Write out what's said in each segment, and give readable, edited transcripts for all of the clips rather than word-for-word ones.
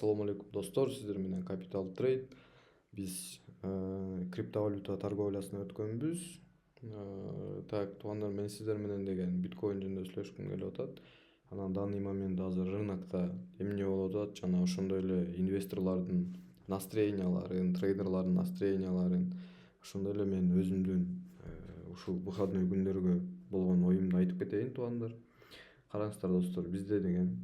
Assalamu алейкум достор, сиздер менен Capital Trade. Биз криптовалюта торговлясына өткөнбүз. Так, туугандар, мен сиздер менен деген биткоин жөнүндө сүйлөшкүм келип атат. Анан данный момент азыр рынокто эмне болуп атат жана ошондой эле инвесторлордун настроенияларын, трейдерлардын настроенияларын, ошондой эле мен өзүмдүн ушул выходной күндөргө болгон оюмду айтып кетейин, туугандар. Караңыздар достор, бизде деген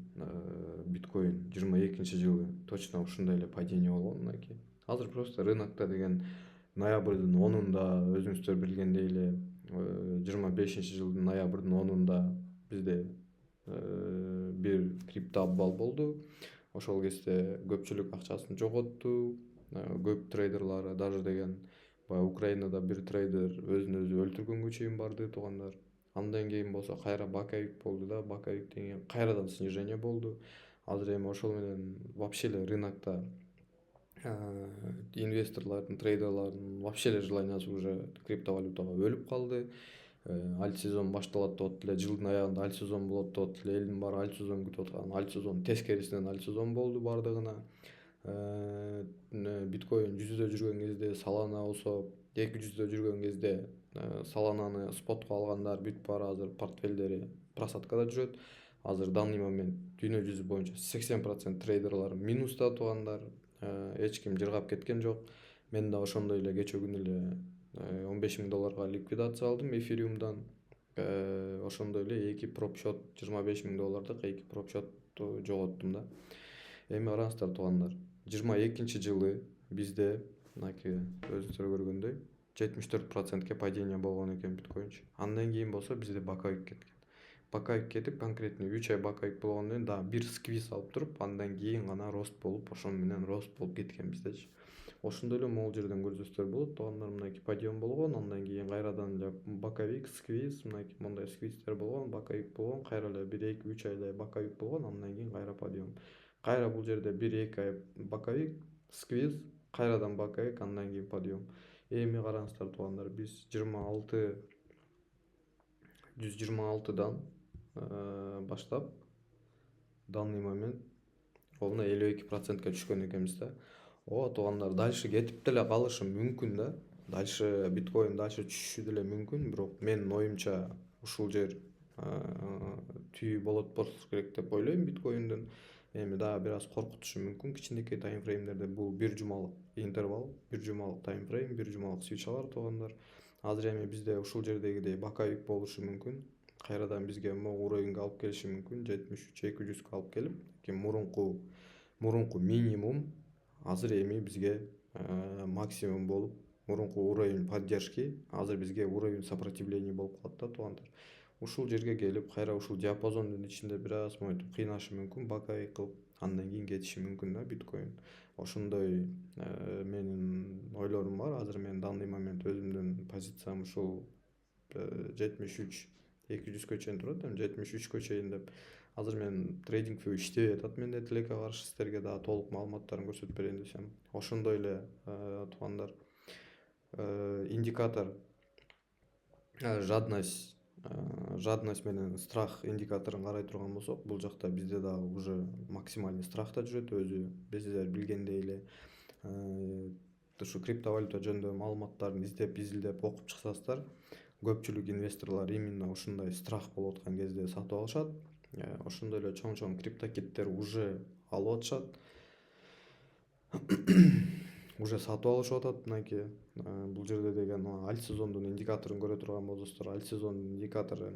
биткоин 22-жылы точно ушундай эле падение болгон мынакей. Азыр просто рынокто деген ноябрдын 10-унда өзүңүздөр билгендей эле 25-жылдын ноябрдын 10-унда бизде бир крипто аббал болду. Ошол кезде көпчүлүк акчасын жоготту. Көп трейдерлар даже деген баягы Украинада бир трейдер өзүн өзү өлтүргөнгө чейин барды, туугандар. Андан кийин болсо кайра баковик болду да, баковиктен кийин кайрадан снижение болду. Азыр эми ошол менен вообще эле рынокто инвесторлордун, трейдерлардын вообще эле желаниясы уже криптовалютага өлүп калды. Альт сезон башталат деп атты эле, жылдын аягында альт сезон болот деп атты эле, элдин баары альт сезон күтүп аткан. Альт сезон тескерисинен альт сезон болду баардыгына. Биткоин 100дө жүргөн кезде, Solana болсо 200дө жүргөн кезде Solana'ны спотко алгандар бүт баары азыр портфелдери просадкада жүрөт. Азыр данный момент дүйнө жүзү боюнча 80% трейдерлар минуста, туугандар. Эч ким жыргап кеткен жок. Мен да ошондой эле кечээ күнү эле $15,000 ликвидация алдым эфириумдан. Ошондой эле эки проп счет $25,000 эки проп счетту жоготтум да. Эми караңыздар, туугандар, 22-жылы бизде мынакей өзүңүздөр көргөндөй 74%ке падение болгон экен биткоинчи. Андан кийин болсо бизде баковик кеткен. Баковик кетип, конкретно 3 ай баковик болгондон кийин дагы бир сквиз алып туруп, андан кийин гана рост болуп, ошон менен рост болуп кеткен биздечи. Ошондой эле могул жерден көрсөтсөөр болот, туугандар. Мынакей подъем болгон, андан кийин кайрадан эле баковик, сквиз, мынакей мондай сквиздер болгон, баковик болгон, кайра эле 1-2-3 айдай баковик болгон, андан кийин кайра подъем. Кайра бул жерде 1-2 ай баковик, сквиз, кайрадан баковик, андан кийин подъем. Эми караңыздар, туугандар, биз 126дан баштап данный момент мына 52%ке түшкөн экенбиз да. Туугандар, дальше кетип деле калышы мүмкүн да. Дальше биткоин дальше түшүшү деле мүмкүн, бирок менин оюмча ушул жер түйү болот болсо керек деп ойлойм биткоиндин. Эми дагы бир аз коркутушу мүмкүн кичинекей таймфреймдерде. Бул бир жумалык интервал, бир жумалык таймфрейм, бир жумалык свечалар, туугандар. Азыр эми бизде ушул жердегидей баковик болушу мүмкүн. Кайрадан бизге могу уровеньге алып келиши мүмкүн, 73-200 алып келип, мурунку минимум азыр эми бизге максимум болуп, мурунку уровень поддержки азыр бизге уровень сопротивления болуп калат да, туугандар. Ушул жерге келип, кайра ушул диапазондун ичинде бир аз монтип кыйнашы мүмкүн, баковик кылып, андан кийин кетиши мүмкүн да биткоин. Ошондой менин ойлорум бар. Азыр мен данный момент өзүмдүн позициям ушул 73-200 чейин турат, 73 чейин деп. Азыр мен трейдинг view иштебей атат менде, тилекке каршы сиздерге дагы толук маалыматтарын көрсөтүп берейин десем. Ошондой эле туугандар, индикатор жадность менен страх индикаторун карай турган болсок, бул жакта бизде дагы уже максимальный страхта жүрөт. Өзү сиздер билгендей эле ушу криптовалюта жөнүндө маалыматтарын изилдеп окуп чыксаңыздар, көпчүлүк инвесторлор именно ушундай страх болуп аткан кезде сатып алышат. Ошондой эле чоң криптокиттер уже алып атышат. Уже сатып алышып атат. Мынакей бул жерде деген альт сезондун индикаторун көрө турган болсоңуздар, альт сезондун индикатору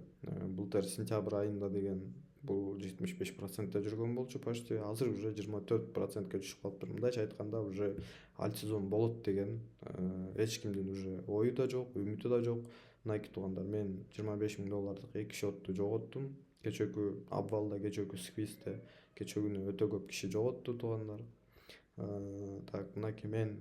былтыр сентябрь айында деген бул 75%те жүргөн болчу почти. Азыр уже 24%ке түшүп калыптыр. Мындайча айтканда, уже альт сезон болот деген эч кимдин уже ою да жок, үмүтү да жок. Мынакей туугандар, мен $25,000 эки счетту жоготтум. Кечээкү абвалда, кечээкү сквизде, кечээ күнү өтө көп киши жоготту, туугандар. Так, мынакей мен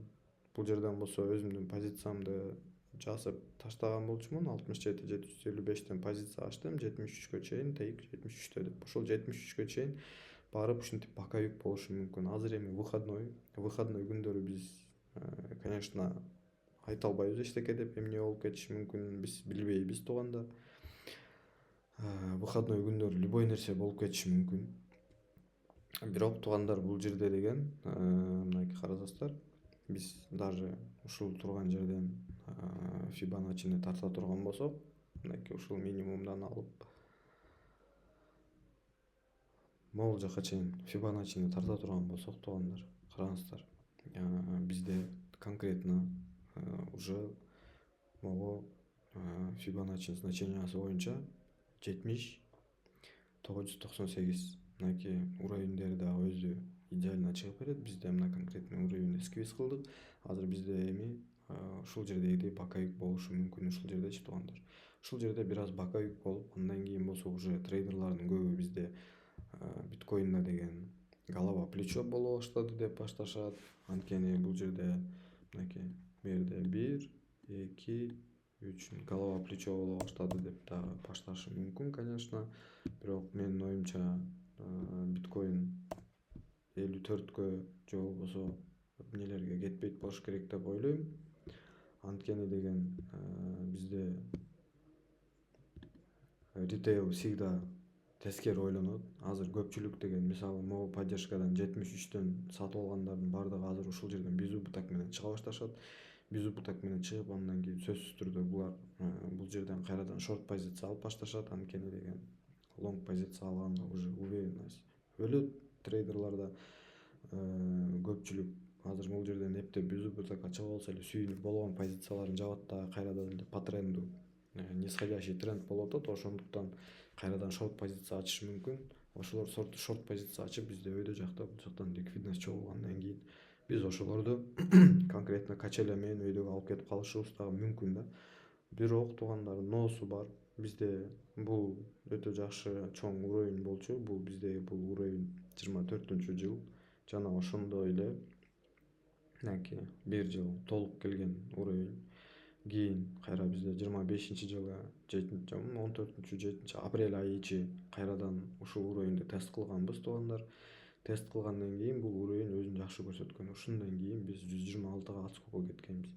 бул жерден болсо өзүмдүн позициямды жазып таштаган болчумун. 67-755тен позиция ачтым, 73 чейин, тейк 73 деп. Ошол 73 чейин барып ушинтип баковик болушу мүмкүн. Азыр эми выходной күндөрү биз, конечно, айта албайбыз эчтеке деп, эмне болуп кетиши мүмкүн биз билбейбиз, туугандар. Выходной күндөрү любой нерсе болуп кетиши мүмкүн. Бирок туугандар бул жерде деген мынакей карасаңыздар, биз даже ушул турган жерден Фибоначчини тарта турган болсок, мынакей ушул минимумдан алып могул жака чейин Фибоначчини тарта турган болсок, туугандар, караңыздар, бизде конкретно уже могу Фибоначчи значениясы боюнча 70-998 мынакей уровеньдери дагы өзү идеально чыгып берет. Бизде мына конкретный уровень эскиз кылдык. Азыр бизде эми ушул жердегидей бакаюк болушу мүмкүн. Ушул жердечи туугандар, ушул жерде бир аз бакаюк болуп, андан кийин болсо уже трейдерлардын көбү бизде биткоинда деген голова плечо боло баштады деп башташат. Анткени бул жерде мынакей бул жерде 1, 2, 3 голова плечо боло баштады деп дагы башташы мүмкүн, конечно. Бирок менин оюмча биткоин 54кө же болбосо эмнелерге кетпейт болуш керек деп ойлойм. Анткени деген бизде ритейл всегда тескери ойлонот. Азыр көпчүлүк деген мисалы могу поддержкадан 73төн сатып алгандардын баардыгы азыр ушул жерден безубытак менен чыга башташат. Безубытак менен чыгып, андан кийин сөзсүз түрдө булар бул жерден кайрадан шорт позиция алып башташат. Анткени деген лонг позиция алганга уже уверенность өлөт трейдерларда. Көпчүлүк азыр бул жерден эптеп безубытакка чыгып алса эле сүйүнүп болгон позицияларын жабат дагы, кайрадан эле по тренду нисходящий тренд болуп атат. Ошондуктан кайрадан шорт позиция ачышы мүмкүн. Ошолор шорт позиция ачып, бизде өйдө жакта бул жактан ликвидность чогулгандан кийин биз ошолорду конкретно качеля менен өйдөгө алып кетип калышыбыз дагы мүмкүн да. Бирок туугандар, ноосу бар. Бизде бул өтө жакшы чоң уровень болчу. Бул биздеги бул уровень 24-жыл жана ошондой эле мынакей бир жыл толук келген уровень. Кийин кайра бизде 25-жылы 14-7 апрель айы ичи кайрадан ушул уровеньди тест кылганбыз туугандар. Тест кылгандан кийин бул уровень өзүн жакшы көрсөткөн. Ушундан кийин биз 126га отскокко кеткенбиз.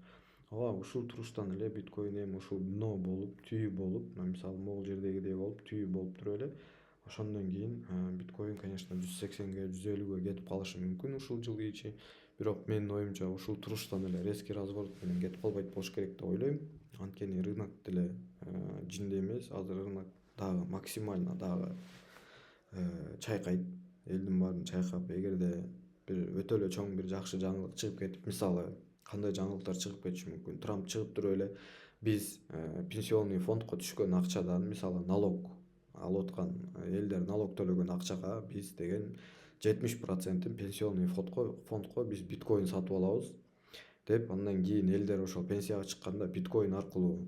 Ооба, ушул туруштан эле биткоин эми ушул дно болуп, түйү болуп, мисалы могул жердегидей болуп, түйү болуп туруп эле ошондон кийин биткоин, конечно, 180ге, 150ге кетип калышы мүмкүн ушул жылы ичи. Бирок менин оюмча ушул туруштан эле резкий разворот менен кетип калбайт болуш керек деп ойлойм. Анткени рынок деле жинде эмес. Азыр рынок дагы максимально дагы чайкайт. Элдин баарын чайкап, эгерде бир өтө эле чоң бир жакшы жаңылык чыгып кетип, мисалы кандай жаңылыктар чыгып кетиши мүмкүн. Трамп чыгып туруп эле биз пенсионный фондко түшкөн акчадан, мисалы налог алып аткан элдер налог төлөгөн акчага биз деген 70%-ин пенсионный фондко биз биткоин сатып алабыз деп, андан кийин элдер ошол пенсияга чыкканда биткоин аркылуу,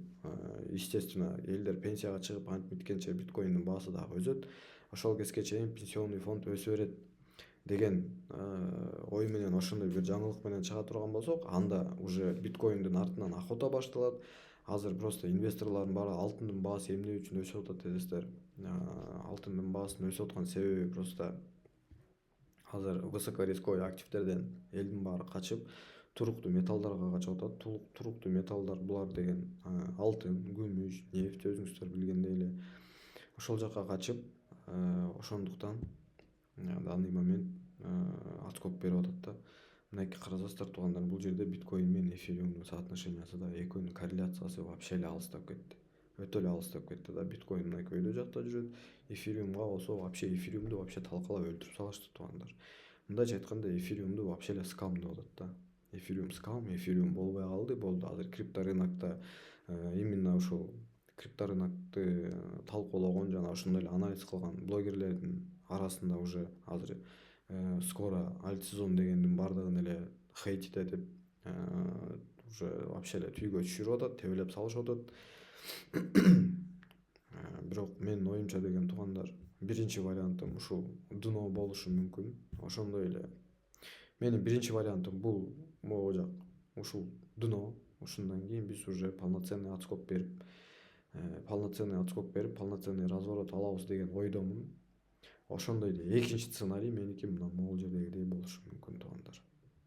естественно, элдер пенсияга чыгып антип биткенче биткоиндин баасы дагы өсөт. Ошол кезге чейин пенсионный фонд өсө берет деген ой менен, ошондой бир жаңылык менен чыга турган болсок, анда уже биткоиндин артынан охота башталат. Азыр просто инвесторлордун баары алтындын баасы эмне үчүн өсүп атат десеңиздер, алтындын баасынын өсүп аткан себеби просто азыр высокорисковый активдерден элдин баары качып туруктуу металлдарга качып атат. Туруктуу металлдар булар деген алтын, күмүш, нефть, өзүңүздөр билгендей эле ошол жака качып, ошондуктан данный момент отскок берип атат да. Мынакей карасаңыздар туугандар, бул жерде биткоин менен эфириумдун соотношениясы да, экөөнүн корреляциясы вообще эле алыстап кетти. Өтө эле алыстап кетти да. Биткоин мынакей өйдө жакта жүрөт. Эфириумга болсо вообще эфириумду вообще талкалап өлтүрүп салышты туугандар. Мындайча айтканда, эфириумду вообще эле скам деп атат да. Эфириум скам, эфириум болбой калды, болду. Азыр крипторынокто именно ушул крипторынокты талкуулогон жана ошондой эле анализ кылган блогерлердин арасында уже азыр скоро альт сезон дегендин баардыгын эле хейтит этип, уже вообще эле түйгө түшүрүп атат, тебелеп салышып атат. Бирок менин оюмча деген туугандар, биринчи вариантым ушул дно болушу мүмкүн. Ошондой эле менин биринчи вариантым бул могу жак ушул дно. Ушундан кийин биз уже полноценный отскок берип, полноценный разворот алабыз деген ойдомун. Ошондой эле экинчи сценарий меники мына могул жердегидей болушу мүмкүн туугандар.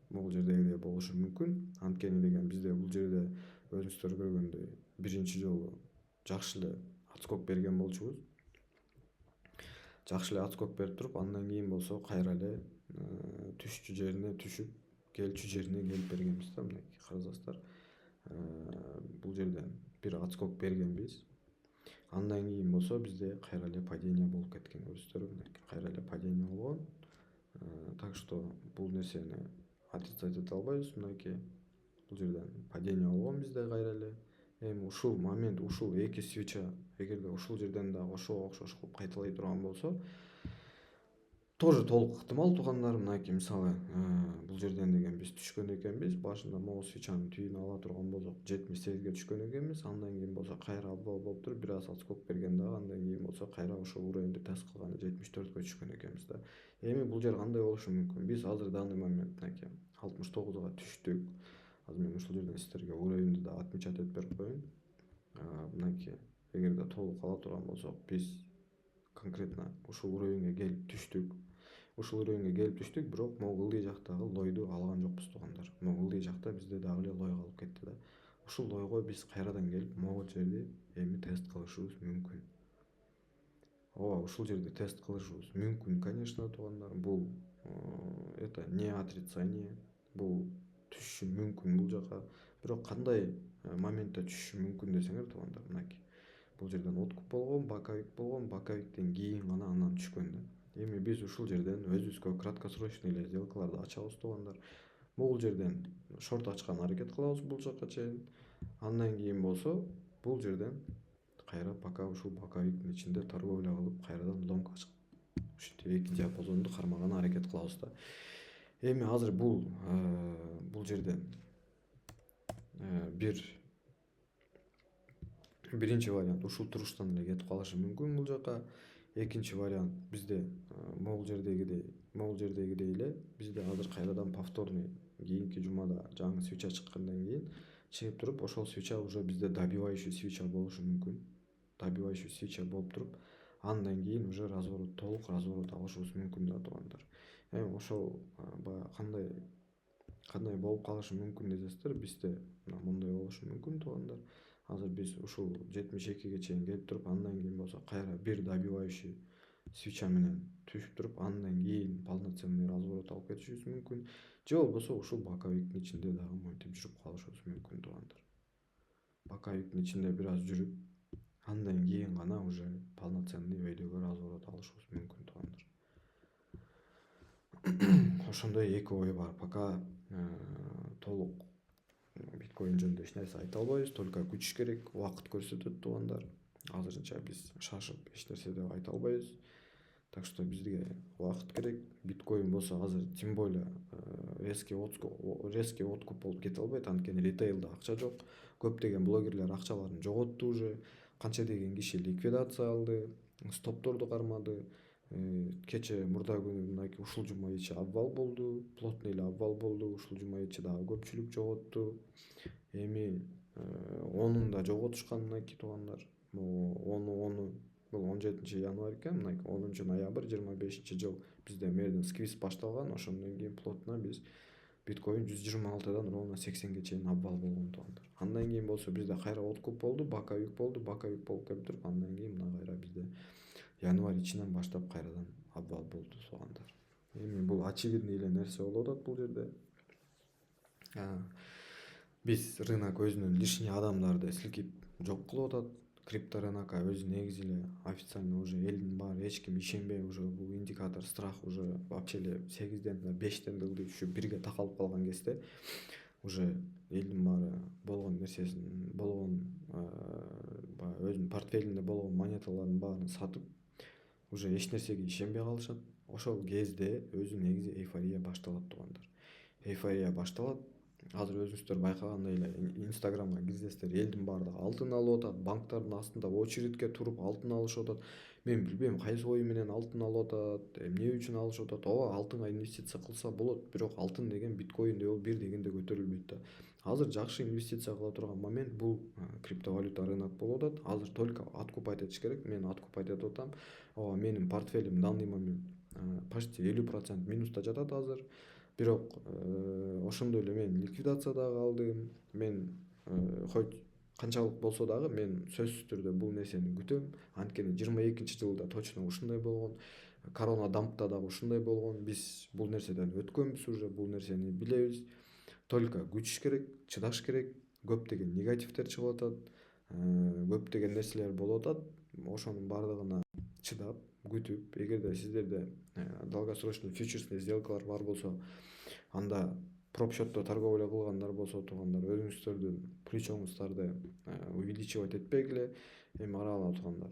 Могул жердегидей болушу мүмкүн. Анткени деген бизде бул жерде өзүңүздөр көргөндөй биринчи жолу жакшы эле отскок берген болчубуз. жакшы эле отскок берип туруп, андан кийин болсо кайра эле түшчү жерине түшүп, келчү жерине келип бергенбиз да, мынакей карасаңыздар. Бул жерден бир отскок бергенбиз. Андан кийин болсо бизде кайра эле падение болуп кеткен, көрүсүздарбы, мынакей кайра эле падение болгон. Так что бул нерсени отрицать эте албайбыз, мынакей. Бул жерден падение болгон бизде кайра эле. Эми ушул момент, ушул эки свеча эгерде ушул жерден дагы ошого окшош кылып кайталай турган болсо, тоже толук ыктымал туугандар. Мынакей мисалы, бул жерден деген биз түшкөн экенбиз, башында могу свечанын түбүн ала турган болсок 78ге түшкөн экенбиз. Андан кийин болсо кайра обвал болуп туруп, бир аз отскок берген дагы, андан кийин болсо кайра ошол уровеньди тест кылганда 74гө түшкөн экенбиз да. Эми бул жер кандай болушу мүмкүн? Биз азыр данный момент мынакей 69га түштүк. Азыр мен ушул жерден сиздерге уровеньди да отмечать этип берип коеюн. Мынакей эгерде толук ала турган болсок, биз конкретно ушул уровеньге келип түштүк. Ушул уровеньге келип түштүк, бирок могу ылдый жактагы лойду алган жокпуз туугандар. Могу ылдый жакта бизде дагы эле лой калып кетти да. Ушул лойго биз кайрадан келип могу жерди эми тест кылышыбыз мүмкүн. Ооба, ушул жерде тест кылышыбыз мүмкүн, конечно, туугандар. Бул это не отрицание. Бул түшүшү мүмкүн бул жака. Бирок кандай моментте түшүшү мүмкүн десеңер, туугандар, мынакей. Бул жерден откуп болгон, боковик болгон, боковиктен кийин гана анан түшкөн да. Эми биз ушул жерден өзүбүзгө краткосрочный эле сделкаларды ачабыз, туугандар. Бул жерден шорт ачкан аракет кылабыз бул жака чейин. Андан кийин болсо бул жерден кайра пока ушул боковиктин ичинде торговля кылып, кайрадан лонг ачып, ушинтип эки диапазонду кармаган аракет кылабыз да. Эми азыр бул жерден биринчи вариант ушул туруштан эле кетип калышы мүмкүн бул жака. Экинчи вариант бизде могул жердегидей эле бизде азыр кайрадан повторный кийинки жумада жаңы свеча чыккандан кийин чыгып туруп, ошол свеча уже бизде добивающий свеча болушу мүмкүн. Добивающий свеча болуп туруп, андан кийин уже разворот, толук разворот алышыбыз мүмкүн да, туугандар. Эми ошол баягы кандай болуп калышы мүмкүн десеңиздер, бизде мындай болушу мүмкүн, туугандар. Азыр биз ушул 72ге чейин келип туруп, андан кийин болсо кайра бир добивающий свеча менен түшүп туруп, андан кийин полноценный разворот алып кетишибиз мүмкүн. Же болбосо ушул боковиктин ичинде дагы монтип жүрүп калышыбыз мүмкүн, туугандар. Боковиктин ичинде бир аз жүрүп, андан кийин гана уже полноценный өйдөгө разворот алышыбыз мүмкүн, туугандар. Ошондой эки ой бар. Пока толук биткоин жөнүндө эч нерсе айта албайбыз, только күтүш керек, убакыт көрсөтөт, туугандар. Азырынча биз шашып эч нерсе деп айта албайбыз. Так что бизге убакыт керек. Биткоин болсо азыр тем более резкий откуп болуп кете албайт, анткени ритейлде акча жок. Көптөгөн блогерлер акчаларын жоготту уже. Канча деген киши ликвидация алды, стопторду кармады. Кече мурда күнү мынакей ушул жума ичи обвал болду, плотный эле обвал болду. Ушул жума ичи дагы көпчүлүк жоготту. Эми онунда жоготушкан, мынакей туугандар. Бул 17 январь экен, мынакей 10 ноябрь 25-жыл бизде мерден сквиз башталган. Ошондон кийин плотно биз биткоин 126дан ровно 80ге чейин обвал болгон, туугандар. Андан кийин болсо бизде кайра откуп болду, боковик болуп келип туруп, андан кийин мына кайра бизде январь ичинен баштап кайрадан обвал болду, туугандар. Эми бул очевидный эле нерсе болуп атат бул жерде. Биз рынок өзүнүн лишний адамдарды силкип жок кылып атат. Крипто рынокко өзү негизи эле официально уже элдин баары эч ким ишенбей, уже бул индикатор страх уже вообще эле 8ден да 5ден да ылдый түшүп 1ге такалып калган кезде уже элдин баары болгон нерсесин, баягы өзүнүн портфелинде болгон монеталардын баарын сатып, уже эч нерсеге ишенбей калышат. Ошол кезде өзү негизи эйфория башталат, туугандар. Эйфория башталат. Азыр өзүңүздөр байкагандай эле Инстаграмга кирсеңиздер, элдин баардыгы алтын алып атат, банктардын астында очередке туруп алтын алышып атат. Мен билбейм кайсы ой менен алтын алып атат, эмне үчүн алышып атат. Ооба, алтынга инвестиция кылса болот, бирок алтын деген биткоиндей ол бир дегенде көтөрүлбөйт да. Азыр жакшы инвестиция кыла турган момент бул криптовалюта рынок болуп атат. Азыр только откупать этиш керек. Мен откупать этип атам. Ооба, менин портфелим данный момент почти 50% минуста жатат азыр. Бирок ошондой эле мен ликвидация дагы алдым. Мен хоть канчалык болсо дагы мен сөзсүз түрдө бул нерсени күтөм. Анткени 22-жылда точно ушундай болгон. Корона дампта дагы ушундай болгон. Биз бул нерседен өткөнбүз уже, бул нерсени билебиз. Только күчүш керек, чыдаш керек. Көптөгөн негативдер чыгып атат, көптөгөн нерселер болуп атат. Ошонун баардыгына чыдап, күтүп, эгерде сиздерде долгосрочный фьючерсный сделкалар бар болсо, анда проп счетто торговля кылгандар болсо туугандар, өзүңүздөрдүн плечоңуздарды увеличивать этпегиле. Эми карап тургандар,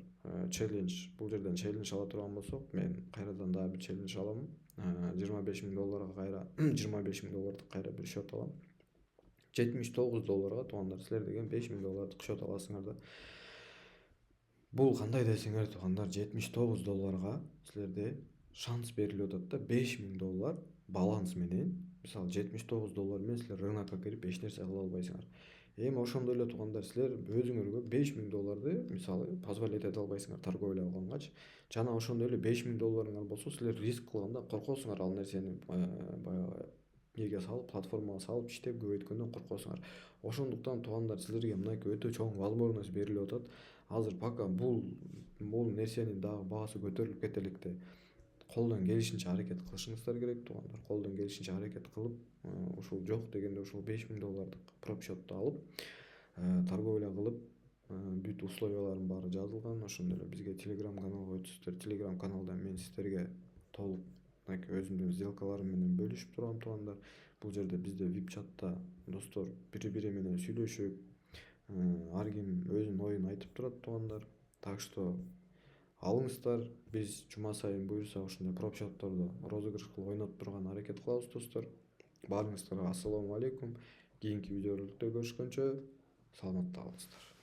челлендж, бул жерден челлендж ала турган болсок, мен кайрадан дагы бир челлендж алам. $25,000 кайра $25,000 кайра бир счет алам. $79 туугандар, силер деген $5,000 счет аласыңар да. Бул кандай десеңер туугандар, $79 силерде шанс берилип атат да, $5,000 баланс менен. Мисалы $79 менен силер рынокко кирип эч нерсе кыла албайсыңар. Эми ошондой эле туугандар, силер өзүңөргө $5,000 мисалы позволить эте албайсыңар торговля кылгангач. Жана ошондой эле $5,000 болсо силер риск кылганда коркосуңар, ал нерсени баягы неге салып, платформага салып иштеп көбөйткөндөн коркосуңар. Ошондуктан туугандар, силерге мынакей өтө чоң возможность берилип атат. Азыр пока бул нерсенин дагы баасы көтөрүлүп кете электе колдон келишинче аракет кылышыңыздар керек туугандар. Колдон келишинче аракет кылып, ушул жок дегенде ушул $5,000 проп счетту алып, торговля кылып, бүт условияларын баары жазылган. Ошондой эле бизге Telegram каналга өтүсүздөр. Telegram каналда мен сиздерге толук өзүмдүн сделкаларым менен бөлүшүп турам туугандар. Бул жерде бизде VIP чатта достор бири-бири менен сүйлөшүп, ар ким өзүнүн оюн айтып турат туугандар. Так что алыңыздар, биз жума сайын буюрса ушундай проп счетторду розыгрыш кылып ойнотуп турган аракет кылабыз достор. Баарыңыздарга ассалому алейкум. Кийинки видеороликтер көрүшкөнчө саламатта калыңыздар.